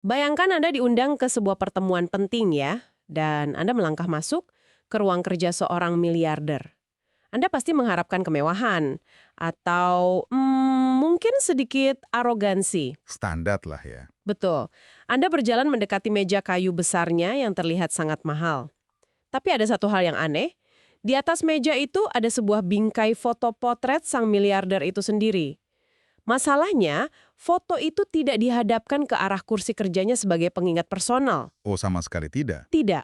Bayangkan Anda diundang ke sebuah pertemuan penting ya, dan Anda melangkah masuk ke ruang kerja seorang miliarder. Anda pasti mengharapkan kemewahan, atau mungkin sedikit arogansi. Standar lah ya. Betul. Anda berjalan mendekati meja kayu besarnya yang terlihat sangat mahal. Tapi ada satu hal yang aneh, di atas meja itu ada sebuah bingkai foto potret sang miliarder itu sendiri. Masalahnya, foto itu tidak dihadapkan ke arah kursi kerjanya sebagai pengingat personal. Oh, sama sekali tidak. Tidak.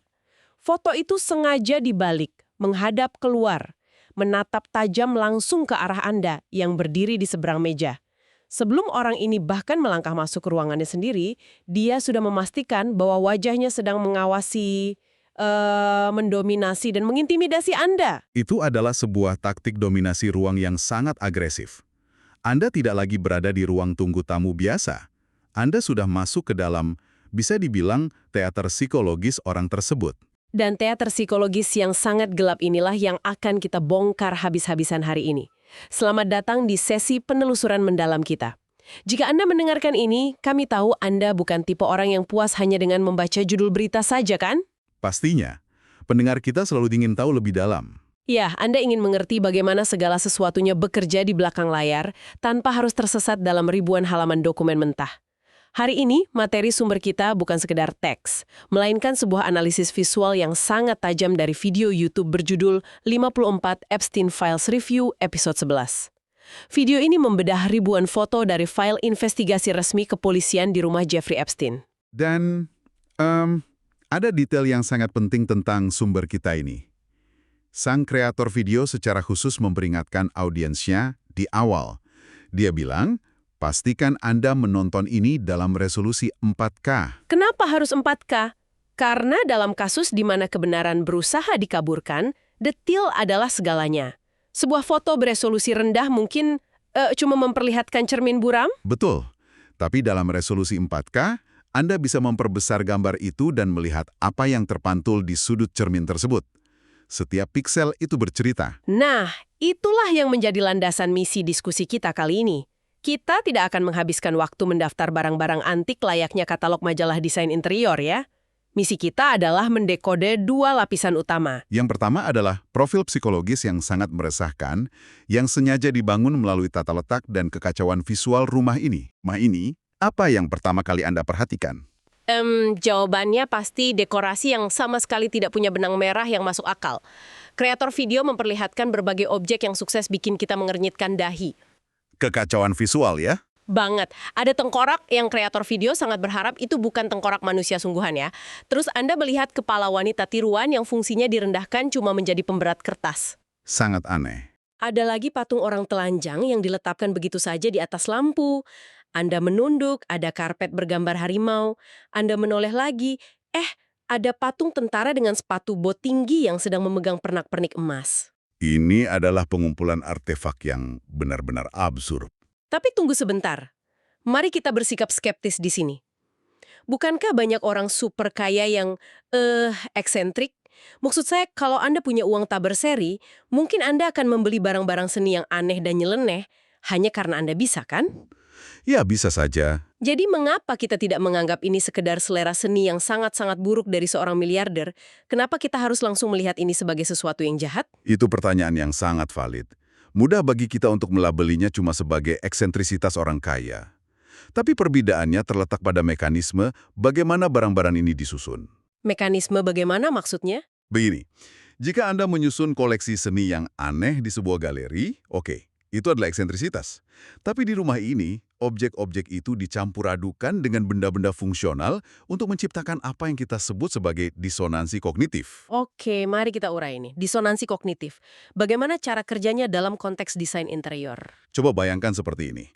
Foto itu sengaja dibalik, menghadap keluar, menatap tajam langsung ke arah Anda yang berdiri di seberang meja. Sebelum orang ini bahkan melangkah masuk ke ruangannya sendiri, dia sudah memastikan bahwa wajahnya sedang mengawasi, mendominasi dan mengintimidasi Anda. Itu adalah sebuah taktik dominasi ruang yang sangat agresif. Anda tidak lagi berada di ruang tunggu tamu biasa. Anda sudah masuk ke dalam, bisa dibilang, teater psikologis orang tersebut. Dan teater psikologis yang sangat gelap inilah yang akan kita bongkar habis-habisan hari ini. Selamat datang di sesi penelusuran mendalam kita. Jika Anda mendengarkan ini, kami tahu Anda bukan tipe orang yang puas hanya dengan membaca judul berita saja, kan? Pastinya, pendengar kita selalu ingin tahu lebih dalam. Ya, Anda ingin mengerti bagaimana segala sesuatunya bekerja di belakang layar tanpa harus tersesat dalam ribuan halaman dokumen mentah. Hari ini, materi sumber kita bukan sekedar teks, melainkan sebuah analisis visual yang sangat tajam dari video YouTube berjudul 54 Epstein Files Review episode 11. Video ini membedah ribuan foto dari file investigasi resmi kepolisian di rumah Jeffrey Epstein. Dan ada detail yang sangat penting tentang sumber kita ini. Sang kreator video secara khusus memperingatkan audiensnya di awal. Dia bilang, pastikan Anda menonton ini dalam resolusi 4K. Kenapa harus 4K? Karena dalam kasus di mana kebenaran berusaha dikaburkan, detil adalah segalanya. Sebuah foto beresolusi rendah mungkin cuma memperlihatkan cermin buram? Betul. Tapi dalam resolusi 4K, Anda bisa memperbesar gambar itu dan melihat apa yang terpantul di sudut cermin tersebut. Setiap piksel itu bercerita. Nah, itulah yang menjadi landasan misi diskusi kita kali ini. Kita tidak akan menghabiskan waktu mendaftar barang-barang antik layaknya katalog majalah desain interior ya. Misi kita adalah mendekode dua lapisan utama. Yang pertama adalah profil psikologis yang sangat meresahkan, yang sengaja dibangun melalui tata letak dan kekacauan visual rumah ini. Apa yang pertama kali Anda perhatikan? Jawabannya pasti dekorasi yang sama sekali tidak punya benang merah yang masuk akal. Kreator video memperlihatkan berbagai objek yang sukses bikin kita mengernyitkan dahi. Kekacauan visual ya? Banget. Ada tengkorak yang kreator video sangat berharap itu bukan tengkorak manusia sungguhan ya. Terus Anda melihat kepala wanita tiruan yang fungsinya direndahkan cuma menjadi pemberat kertas. Sangat aneh. Ada lagi patung orang telanjang yang diletakkan begitu saja di atas lampu. Anda menunduk, ada karpet bergambar harimau. Anda menoleh lagi, ada patung tentara dengan sepatu bot tinggi yang sedang memegang pernak-pernik emas. Ini adalah pengumpulan artefak yang benar-benar absurd. Tapi tunggu sebentar. Mari kita bersikap skeptis di sini. Bukankah banyak orang super kaya yang, eksentrik? Maksud saya, kalau Anda punya uang tak berseri, mungkin Anda akan membeli barang-barang seni yang aneh dan nyeleneh hanya karena Anda bisa, kan? Ya, bisa saja. Jadi mengapa kita tidak menganggap ini sekedar selera seni yang sangat-sangat buruk dari seorang miliarder? Kenapa kita harus langsung melihat ini sebagai sesuatu yang jahat? Itu pertanyaan yang sangat valid. Mudah bagi kita untuk melabelinya cuma sebagai eksentrisitas orang kaya. Tapi perbedaannya terletak pada mekanisme bagaimana barang-barang ini disusun. Mekanisme bagaimana maksudnya? Begini, jika Anda menyusun koleksi seni yang aneh di sebuah galeri, oke, itu adalah eksentrisitas. Tapi di rumah ini, objek-objek itu dicampur adukan dengan benda-benda fungsional untuk menciptakan apa yang kita sebut sebagai disonansi kognitif. Oke, mari kita urai ini. Disonansi kognitif. Bagaimana cara kerjanya dalam konteks desain interior? Coba bayangkan seperti ini.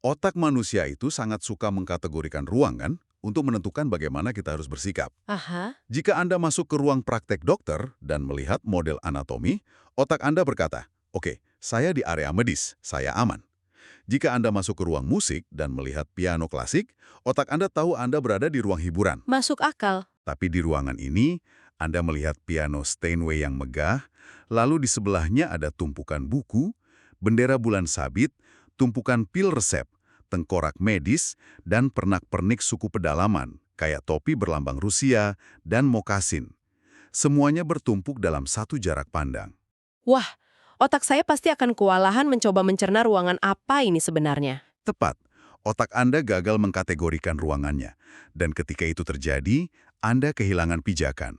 Otak manusia itu sangat suka mengkategorikan ruang kan, untuk menentukan bagaimana kita harus bersikap. Aha. Jika Anda masuk ke ruang praktek dokter dan melihat model anatomi, otak Anda berkata, oke, saya di area medis, saya aman. Jika Anda masuk ke ruang musik dan melihat piano klasik, otak Anda tahu Anda berada di ruang hiburan. Masuk akal. Tapi di ruangan ini, Anda melihat piano Steinway yang megah, lalu di sebelahnya ada tumpukan buku, bendera bulan sabit, tumpukan pil resep, tengkorak medis, dan pernak-pernik suku pedalaman. kayak topi berlambang Rusia dan mokasin. Semuanya bertumpuk dalam satu jarak pandang. Wah, otak saya pasti akan kewalahan mencoba mencerna ruangan apa ini sebenarnya. Tepat, otak Anda gagal mengkategorikan ruangannya. Dan ketika itu terjadi, Anda kehilangan pijakan.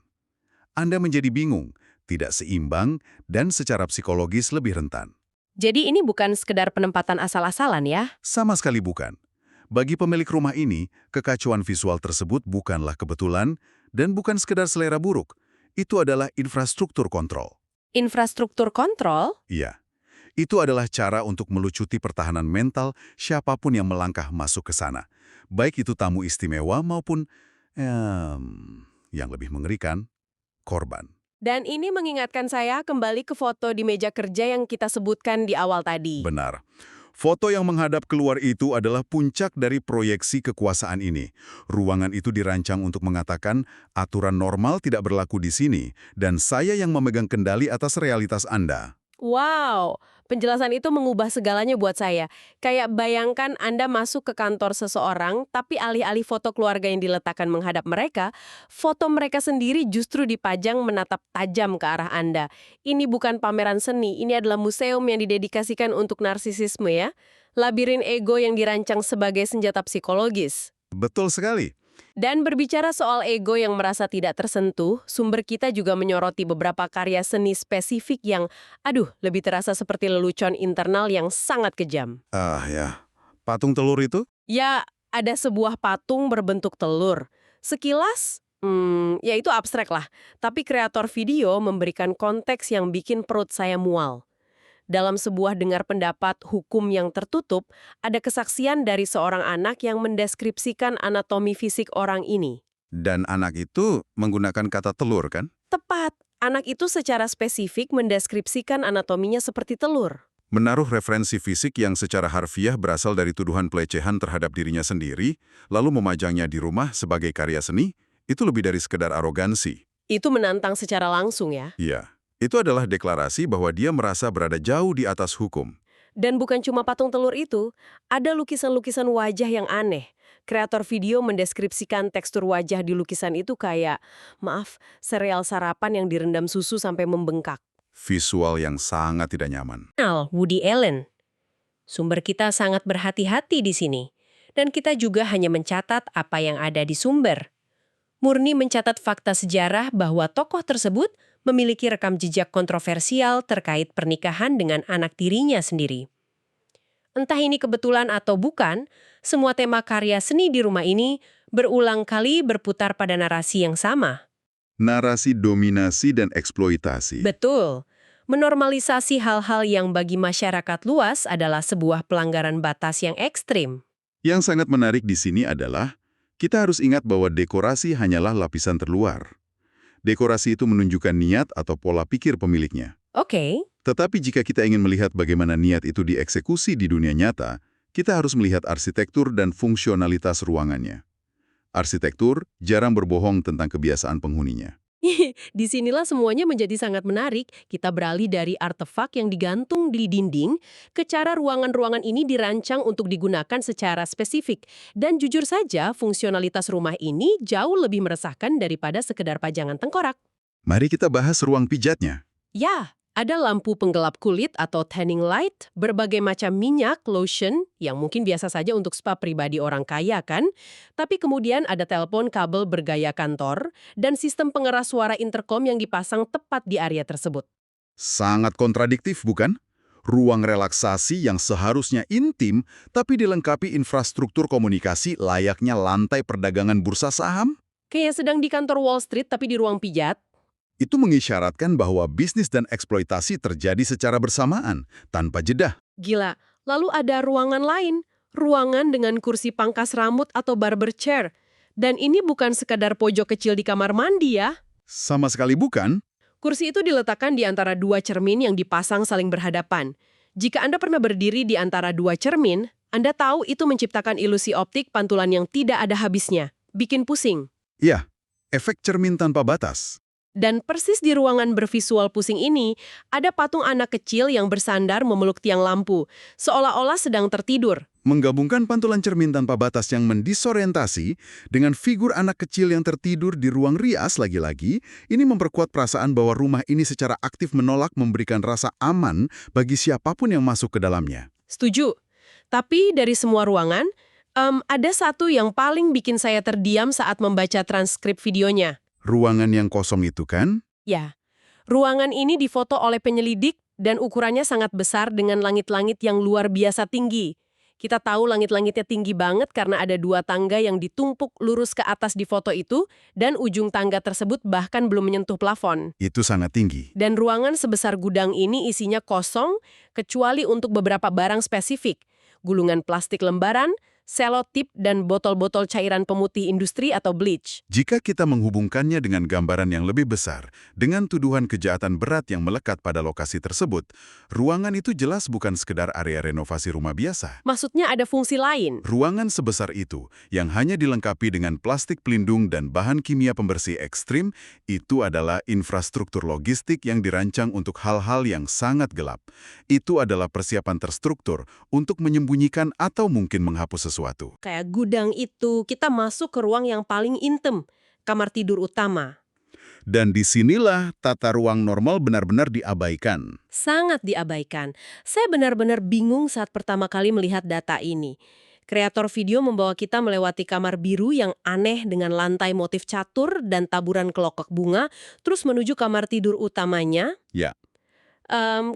Anda menjadi bingung, tidak seimbang, dan secara psikologis lebih rentan. Jadi ini bukan sekedar penempatan asal-asalan ya? Sama sekali bukan. Bagi pemilik rumah ini, kekacauan visual tersebut bukanlah kebetulan dan bukan sekedar selera buruk. Itu adalah infrastruktur kontrol. Infrastruktur kontrol? Iya, itu adalah cara untuk melucuti pertahanan mental siapapun yang melangkah masuk ke sana. Baik itu tamu istimewa maupun, yang lebih mengerikan, korban. Dan ini mengingatkan saya kembali ke foto di meja kerja yang kita sebutkan di awal tadi. Benar. Foto yang menghadap keluar itu adalah puncak dari proyeksi kekuasaan ini. Ruangan itu dirancang untuk mengatakan aturan normal tidak berlaku di sini, dan saya yang memegang kendali atas realitas Anda. Wow, penjelasan itu mengubah segalanya buat saya. Kayak bayangkan Anda masuk ke kantor seseorang, tapi alih-alih foto keluarga yang diletakkan menghadap mereka, foto mereka sendiri justru dipajang menatap tajam ke arah Anda. Ini bukan pameran seni, ini adalah museum yang didedikasikan untuk narsisisme ya. Labirin ego yang dirancang sebagai senjata psikologis. Betul sekali. Dan berbicara soal ego yang merasa tidak tersentuh, sumber kita juga menyoroti beberapa karya seni spesifik yang, lebih terasa seperti lelucon internal yang sangat kejam. Ya. Patung telur itu? Ya, ada sebuah patung berbentuk telur. Sekilas, ya itu abstrak lah. Tapi kreator video memberikan konteks yang bikin perut saya mual. Dalam sebuah dengar pendapat hukum yang tertutup, ada kesaksian dari seorang anak yang mendeskripsikan anatomi fisik orang ini. Dan anak itu menggunakan kata telur, kan? Tepat, anak itu secara spesifik mendeskripsikan anatominya seperti telur. Menaruh referensi fisik yang secara harfiah berasal dari tuduhan pelecehan terhadap dirinya sendiri, lalu memajangnya di rumah sebagai karya seni, itu lebih dari sekedar arogansi. Itu menantang secara langsung ya. Iya. Itu adalah deklarasi bahwa dia merasa berada jauh di atas hukum. Dan bukan cuma patung telur itu, ada lukisan-lukisan wajah yang aneh. Kreator video mendeskripsikan tekstur wajah di lukisan itu kayak, sereal sarapan yang direndam susu sampai membengkak. Visual yang sangat tidak nyaman. Woody Allen. Sumber kita sangat berhati-hati di sini. Dan kita juga hanya mencatat apa yang ada di sumber. Murni mencatat fakta sejarah bahwa tokoh tersebut memiliki rekam jejak kontroversial terkait pernikahan dengan anak tirinya sendiri. Entah ini kebetulan atau bukan, semua tema karya seni di rumah ini berulang kali berputar pada narasi yang sama. Narasi dominasi dan eksploitasi. Betul. Menormalisasi hal-hal yang bagi masyarakat luas adalah sebuah pelanggaran batas yang ekstrim. Yang sangat menarik di sini adalah, kita harus ingat bahwa dekorasi hanyalah lapisan terluar. Dekorasi itu menunjukkan niat atau pola pikir pemiliknya. Oke. Tetapi jika kita ingin melihat bagaimana niat itu dieksekusi di dunia nyata, kita harus melihat arsitektur dan fungsionalitas ruangannya. Arsitektur jarang berbohong tentang kebiasaan penghuninya. Disinilah semuanya menjadi sangat menarik. Kita beralih dari artefak yang digantung di dinding ke cara ruangan-ruangan ini dirancang untuk digunakan secara spesifik. Dan jujur saja, fungsionalitas rumah ini jauh lebih meresahkan daripada sekedar pajangan tengkorak. Mari kita bahas ruang pijatnya. Ya, ada lampu penggelap kulit atau tanning light, berbagai macam minyak, lotion, yang mungkin biasa saja untuk spa pribadi orang kaya kan? Tapi kemudian ada telepon kabel bergaya kantor, dan sistem pengeras suara intercom yang dipasang tepat di area tersebut. Sangat kontradiktif, bukan? Ruang relaksasi yang seharusnya intim, tapi dilengkapi infrastruktur komunikasi layaknya lantai perdagangan bursa saham? Kayak sedang di kantor Wall Street tapi di ruang pijat. Itu mengisyaratkan bahwa bisnis dan eksploitasi terjadi secara bersamaan, tanpa jeda. Gila, lalu ada ruangan lain. Ruangan dengan kursi pangkas rambut atau barber chair. Dan ini bukan sekadar pojok kecil di kamar mandi ya. Sama sekali bukan. Kursi itu diletakkan di antara dua cermin yang dipasang saling berhadapan. Jika Anda pernah berdiri di antara dua cermin, Anda tahu itu menciptakan ilusi optik pantulan yang tidak ada habisnya. Bikin pusing. Iya, efek cermin tanpa batas. Dan persis di ruangan bervisual pusing ini, ada patung anak kecil yang bersandar memeluk tiang lampu, seolah-olah sedang tertidur. Menggabungkan pantulan cermin tanpa batas yang mendisorientasi dengan figur anak kecil yang tertidur di ruang rias lagi-lagi, ini memperkuat perasaan bahwa rumah ini secara aktif menolak memberikan rasa aman bagi siapapun yang masuk ke dalamnya. Setuju. Tapi dari semua ruangan, ada satu yang paling bikin saya terdiam saat membaca transkrip videonya. Ruangan yang kosong itu kan? Ya, ruangan ini difoto oleh penyelidik dan ukurannya sangat besar dengan langit-langit yang luar biasa tinggi. Kita tahu langit-langitnya tinggi banget karena ada 2 tangga yang ditumpuk lurus ke atas di foto itu dan ujung tangga tersebut bahkan belum menyentuh plafon. Itu sangat tinggi. Dan ruangan sebesar gudang ini isinya kosong kecuali untuk beberapa barang spesifik. Gulungan plastik lembaran, selotip, dan botol-botol cairan pemutih industri atau bleach. Jika kita menghubungkannya dengan gambaran yang lebih besar, dengan tuduhan kejahatan berat yang melekat pada lokasi tersebut, ruangan itu jelas bukan sekedar area renovasi rumah biasa. Maksudnya ada fungsi lain. Ruangan sebesar itu, yang hanya dilengkapi dengan plastik pelindung dan bahan kimia pembersih ekstrim, itu adalah infrastruktur logistik yang dirancang untuk hal-hal yang sangat gelap. Itu adalah persiapan terstruktur untuk menyembunyikan atau mungkin menghapus sesuatu. Kayak gudang itu, kita masuk ke ruang yang paling intim, kamar tidur utama. Dan disinilah tata ruang normal benar-benar diabaikan. Sangat diabaikan. Saya benar-benar bingung saat pertama kali melihat data ini. Kreator video membawa kita melewati kamar biru yang aneh dengan lantai motif catur dan taburan kelokok bunga, terus menuju kamar tidur utamanya. Ya.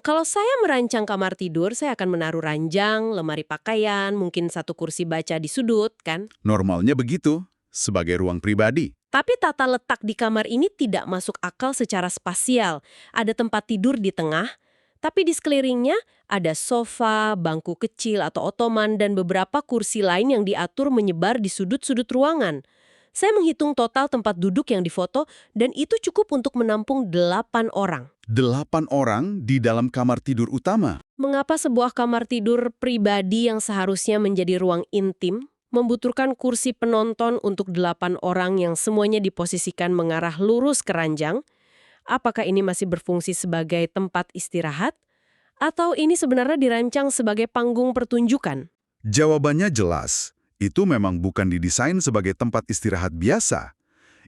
Kalau saya merancang kamar tidur, saya akan menaruh ranjang, lemari pakaian, mungkin satu kursi baca di sudut, kan? Normalnya begitu, sebagai ruang pribadi. Tapi tata letak di kamar ini tidak masuk akal secara spasial. Ada tempat tidur di tengah, tapi di sekelilingnya ada sofa, bangku kecil atau ottoman, dan beberapa kursi lain yang diatur menyebar di sudut-sudut ruangan. Saya menghitung total tempat duduk yang difoto, dan itu cukup untuk menampung 8 orang. 8 orang di dalam kamar tidur utama. Mengapa sebuah kamar tidur pribadi yang seharusnya menjadi ruang intim membutuhkan kursi penonton untuk 8 orang yang semuanya diposisikan mengarah lurus ke ranjang? Apakah ini masih berfungsi sebagai tempat istirahat? Atau ini sebenarnya dirancang sebagai panggung pertunjukan? Jawabannya jelas. Itu memang bukan didesain sebagai tempat istirahat biasa.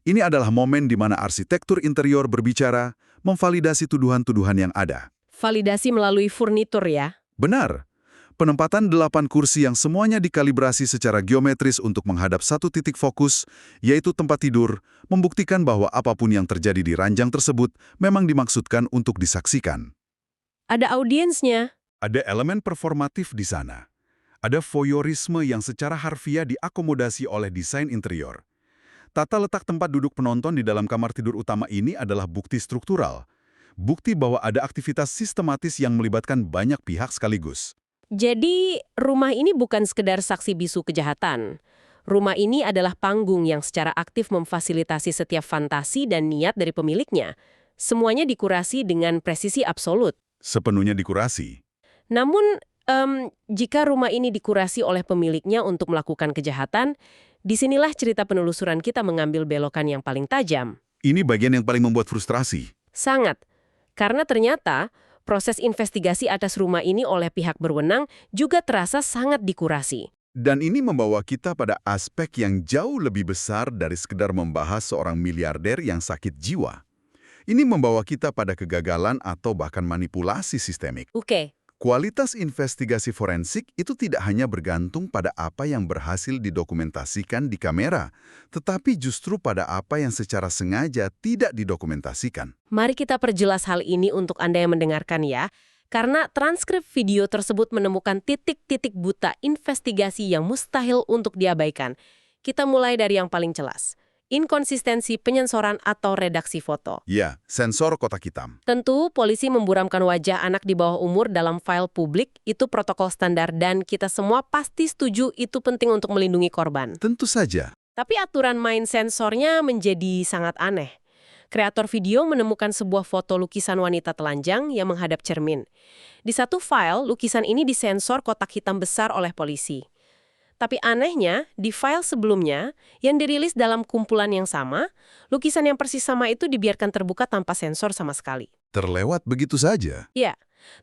Ini adalah momen di mana arsitektur interior berbicara, memvalidasi tuduhan-tuduhan yang ada. Validasi melalui furnitur ya? Benar. Penempatan 8 kursi yang semuanya dikalibrasi secara geometris untuk menghadap satu titik fokus, yaitu tempat tidur, membuktikan bahwa apapun yang terjadi di ranjang tersebut memang dimaksudkan untuk disaksikan. Ada audiensnya. Ada elemen performatif di sana. Ada voyeurisme yang secara harfiah diakomodasi oleh desain interior. Tata letak tempat duduk penonton di dalam kamar tidur utama ini adalah bukti struktural. Bukti bahwa ada aktivitas sistematis yang melibatkan banyak pihak sekaligus. Jadi, rumah ini bukan sekedar saksi bisu kejahatan. Rumah ini adalah panggung yang secara aktif memfasilitasi setiap fantasi dan niat dari pemiliknya. Semuanya dikurasi dengan presisi absolut. Sepenuhnya dikurasi. Namun, jika rumah ini dikurasi oleh pemiliknya untuk melakukan kejahatan, disinilah cerita penelusuran kita mengambil belokan yang paling tajam. Ini bagian yang paling membuat frustrasi. Sangat. Karena ternyata proses investigasi atas rumah ini oleh pihak berwenang juga terasa sangat dikurasi. Dan ini membawa kita pada aspek yang jauh lebih besar dari sekedar membahas seorang miliarder yang sakit jiwa. Ini membawa kita pada kegagalan atau bahkan manipulasi sistemik. Oke. Kualitas investigasi forensik itu tidak hanya bergantung pada apa yang berhasil didokumentasikan di kamera, tetapi justru pada apa yang secara sengaja tidak didokumentasikan. Mari kita perjelas hal ini untuk Anda yang mendengarkan ya, karena transkrip video tersebut menemukan titik-titik buta investigasi yang mustahil untuk diabaikan. Kita mulai dari yang paling jelas. Inkonsistensi penyensoran atau redaksi foto. Ya, sensor kotak hitam. Tentu, polisi memburamkan wajah anak di bawah umur dalam file publik, itu protokol standar dan kita semua pasti setuju itu penting untuk melindungi korban. Tentu saja. Tapi aturan main sensornya menjadi sangat aneh. Kreator video menemukan sebuah foto lukisan wanita telanjang yang menghadap cermin. Di satu file, lukisan ini disensor kotak hitam besar oleh polisi. Tapi anehnya, di file sebelumnya, yang dirilis dalam kumpulan yang sama, lukisan yang persis sama itu dibiarkan terbuka tanpa sensor sama sekali. Terlewat begitu saja. Ya,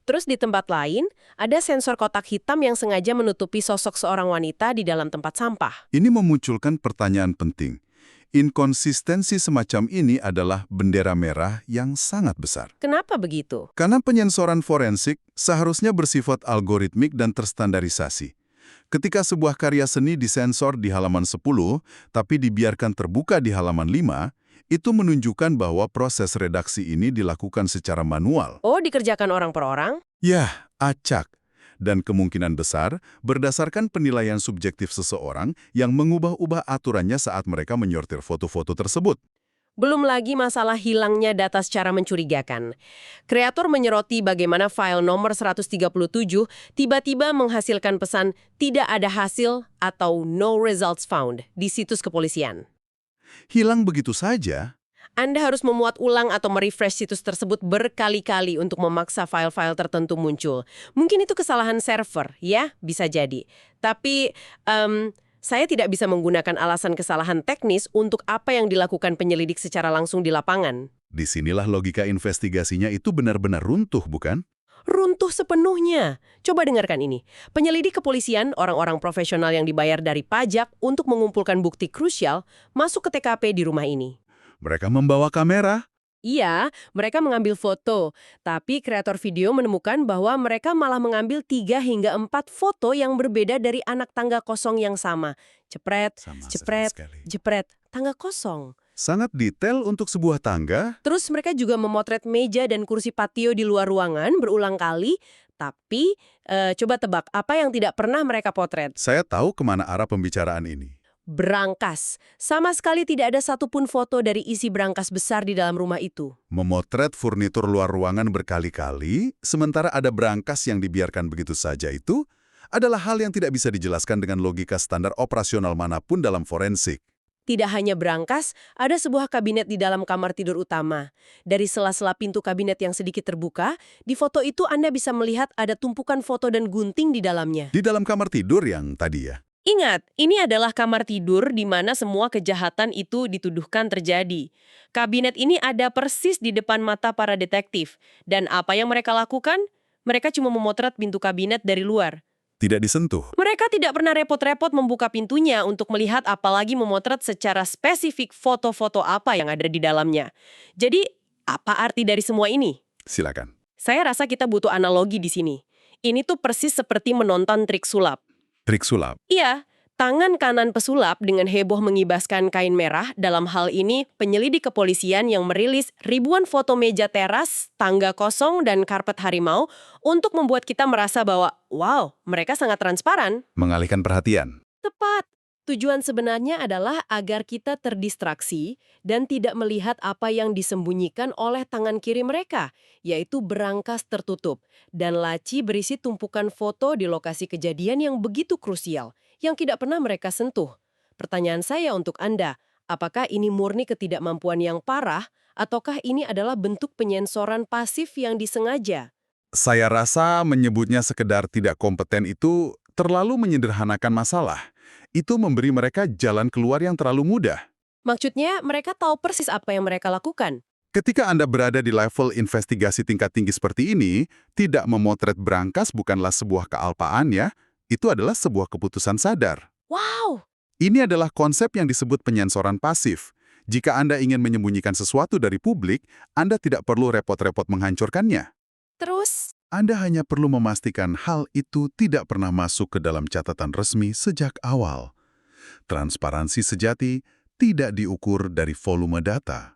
Terus di tempat lain, ada sensor kotak hitam yang sengaja menutupi sosok seorang wanita di dalam tempat sampah. Ini memunculkan pertanyaan penting. Inkonsistensi semacam ini adalah bendera merah yang sangat besar. Kenapa begitu? Karena penyensoran forensik seharusnya bersifat algoritmik dan terstandarisasi. Ketika sebuah karya seni disensor di halaman 10, tapi dibiarkan terbuka di halaman 5, itu menunjukkan bahwa proses redaksi ini dilakukan secara manual. Oh, dikerjakan orang per orang? Yah, acak. Dan kemungkinan besar berdasarkan penilaian subjektif seseorang yang mengubah-ubah aturannya saat mereka menyortir foto-foto tersebut. Belum lagi masalah hilangnya data secara mencurigakan. Kreator menyoroti bagaimana file nomor 137 tiba-tiba menghasilkan pesan tidak ada hasil atau no results found di situs kepolisian. Hilang begitu saja. Anda harus memuat ulang atau merefresh situs tersebut berkali-kali untuk memaksa file-file tertentu muncul. Mungkin itu kesalahan server, ya, bisa jadi. Tapi, saya tidak bisa menggunakan alasan kesalahan teknis untuk apa yang dilakukan penyelidik secara langsung di lapangan. Disinilah logika investigasinya itu benar-benar runtuh, bukan? Runtuh sepenuhnya. Coba dengarkan ini. Penyelidik kepolisian, orang-orang profesional yang dibayar dari pajak untuk mengumpulkan bukti krusial, masuk ke TKP di rumah ini. Mereka membawa kamera. Iya, mereka mengambil foto. Tapi kreator video menemukan bahwa mereka malah mengambil 3 hingga 4 foto yang berbeda dari anak tangga kosong yang sama. Jepret, jepret, jepret, tangga kosong. Sangat detail untuk sebuah tangga. Terus mereka juga memotret meja dan kursi patio di luar ruangan berulang kali. Tapi, coba tebak, apa yang tidak pernah mereka potret? Saya tahu kemana arah pembicaraan ini. Berangkas. Sama sekali tidak ada satupun foto dari isi berangkas besar di dalam rumah itu. Memotret furnitur luar ruangan berkali-kali, sementara ada berangkas yang dibiarkan begitu saja itu, adalah hal yang tidak bisa dijelaskan dengan logika standar operasional manapun dalam forensik. Tidak hanya berangkas, ada sebuah kabinet di dalam kamar tidur utama. Dari sela-sela pintu kabinet yang sedikit terbuka, di foto itu Anda bisa melihat ada tumpukan foto dan gunting di dalamnya. Di dalam kamar tidur yang tadi ya? Ingat, ini adalah kamar tidur di mana semua kejahatan itu dituduhkan terjadi. Kabinet ini ada persis di depan mata para detektif. Dan apa yang mereka lakukan? Mereka cuma memotret pintu kabinet dari luar. Tidak disentuh. Mereka tidak pernah repot-repot membuka pintunya untuk melihat apalagi memotret secara spesifik foto-foto apa yang ada di dalamnya. Jadi, apa arti dari semua ini? Silakan. Saya rasa kita butuh analogi di sini. Ini tuh persis seperti menonton trik sulap. Trik sulap. Iya, tangan kanan pesulap dengan heboh mengibaskan kain merah, dalam hal ini penyelidik kepolisian yang merilis ribuan foto meja teras, tangga kosong, dan karpet harimau untuk membuat kita merasa bahwa, wow, mereka sangat transparan. Mengalihkan perhatian. Tepat. Tujuan sebenarnya adalah agar kita terdistraksi dan tidak melihat apa yang disembunyikan oleh tangan kiri mereka, yaitu berangkas tertutup, dan laci berisi tumpukan foto di lokasi kejadian yang begitu krusial, yang tidak pernah mereka sentuh. Pertanyaan saya untuk Anda, apakah ini murni ketidakmampuan yang parah, ataukah ini adalah bentuk penyensoran pasif yang disengaja? Saya rasa menyebutnya sekedar tidak kompeten itu terlalu menyederhanakan masalah. Itu memberi mereka jalan keluar yang terlalu mudah. Maksudnya, mereka tahu persis apa yang mereka lakukan. Ketika Anda berada di level investigasi tingkat tinggi seperti ini, tidak memotret berangkas bukanlah sebuah kealpaan ya, itu adalah sebuah keputusan sadar. Wow! Ini adalah konsep yang disebut penyensoran pasif. Jika Anda ingin menyembunyikan sesuatu dari publik, Anda tidak perlu repot-repot menghancurkannya. Terus? Anda hanya perlu memastikan hal itu tidak pernah masuk ke dalam catatan resmi sejak awal. Transparansi sejati tidak diukur dari volume data.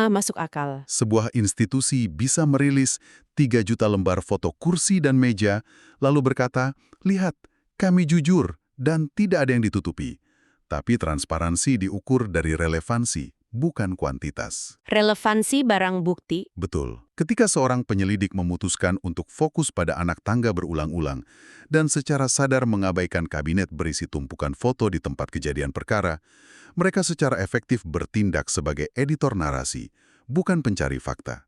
Masuk akal. Sebuah institusi bisa merilis 3 juta lembar foto kursi dan meja, lalu berkata, lihat, kami jujur dan tidak ada yang ditutupi. Tapi transparansi diukur dari relevansi, bukan kuantitas. Relevansi barang bukti. Betul. Ketika seorang penyelidik memutuskan untuk fokus pada anak tangga berulang-ulang dan secara sadar mengabaikan kabinet berisi tumpukan foto di tempat kejadian perkara, mereka secara efektif bertindak sebagai editor narasi, bukan pencari fakta.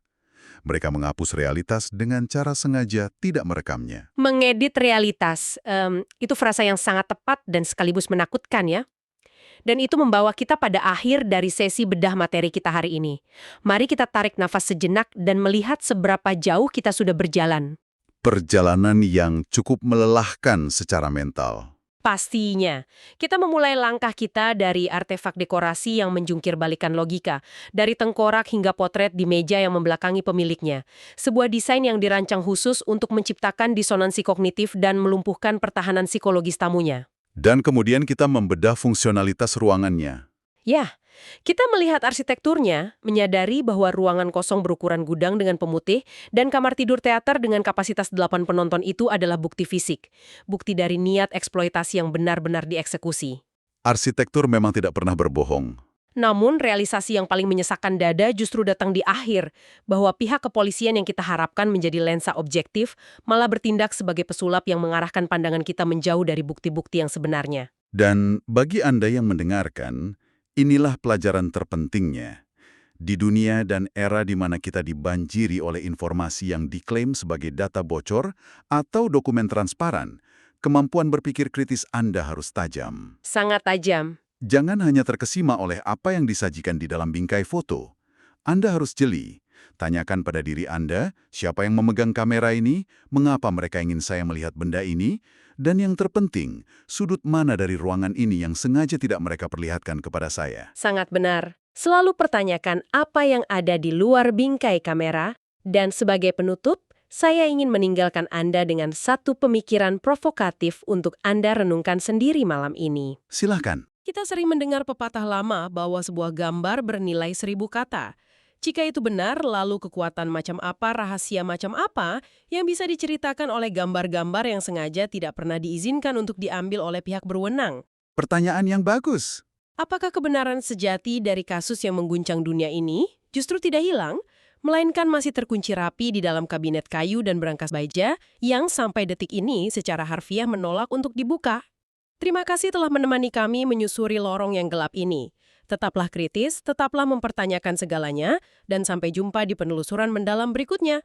Mereka menghapus realitas dengan cara sengaja tidak merekamnya. Mengedit realitas, itu frasa yang sangat tepat dan sekaligus menakutkan ya. Dan itu membawa kita pada akhir dari sesi bedah materi kita hari ini. Mari kita tarik nafas sejenak dan melihat seberapa jauh kita sudah berjalan. Perjalanan yang cukup melelahkan secara mental. Pastinya. Kita memulai langkah kita dari artefak dekorasi yang menjungkir balikan logika, dari tengkorak hingga potret di meja yang membelakangi pemiliknya. Sebuah desain yang dirancang khusus untuk menciptakan disonansi kognitif dan melumpuhkan pertahanan psikologis tamunya. Dan kemudian kita membedah fungsionalitas ruangannya. Ya, kita melihat arsitekturnya, menyadari bahwa ruangan kosong berukuran gudang dengan pemutih dan kamar tidur teater dengan kapasitas 8 penonton itu adalah bukti fisik. Bukti dari niat eksploitasi yang benar-benar dieksekusi. Arsitektur memang tidak pernah berbohong. Namun, realisasi yang paling menyesakkan dada justru datang di akhir, bahwa pihak kepolisian yang kita harapkan menjadi lensa objektif malah bertindak sebagai pesulap yang mengarahkan pandangan kita menjauh dari bukti-bukti yang sebenarnya. Dan bagi Anda yang mendengarkan, inilah pelajaran terpentingnya. Di dunia dan era di mana kita dibanjiri oleh informasi yang diklaim sebagai data bocor atau dokumen transparan, kemampuan berpikir kritis Anda harus tajam. Sangat tajam. Jangan hanya terkesima oleh apa yang disajikan di dalam bingkai foto. Anda harus jeli. Tanyakan pada diri Anda, siapa yang memegang kamera ini, mengapa mereka ingin saya melihat benda ini, dan yang terpenting, sudut mana dari ruangan ini yang sengaja tidak mereka perlihatkan kepada saya. Sangat benar. Selalu pertanyakan apa yang ada di luar bingkai kamera, dan sebagai penutup, saya ingin meninggalkan Anda dengan satu pemikiran provokatif untuk Anda renungkan sendiri malam ini. Silahkan. Kita sering mendengar pepatah lama bahwa sebuah gambar bernilai 1000 kata. Jika itu benar, lalu kekuatan macam apa, rahasia macam apa yang bisa diceritakan oleh gambar-gambar yang sengaja tidak pernah diizinkan untuk diambil oleh pihak berwenang? Pertanyaan yang bagus. Apakah kebenaran sejati dari kasus yang mengguncang dunia ini justru tidak hilang, melainkan masih terkunci rapi di dalam kabinet kayu dan berangkas baja yang sampai detik ini secara harfiah menolak untuk dibuka? Terima kasih telah menemani kami menyusuri lorong yang gelap ini. Tetaplah kritis, tetaplah mempertanyakan segalanya, dan sampai jumpa di penelusuran mendalam berikutnya.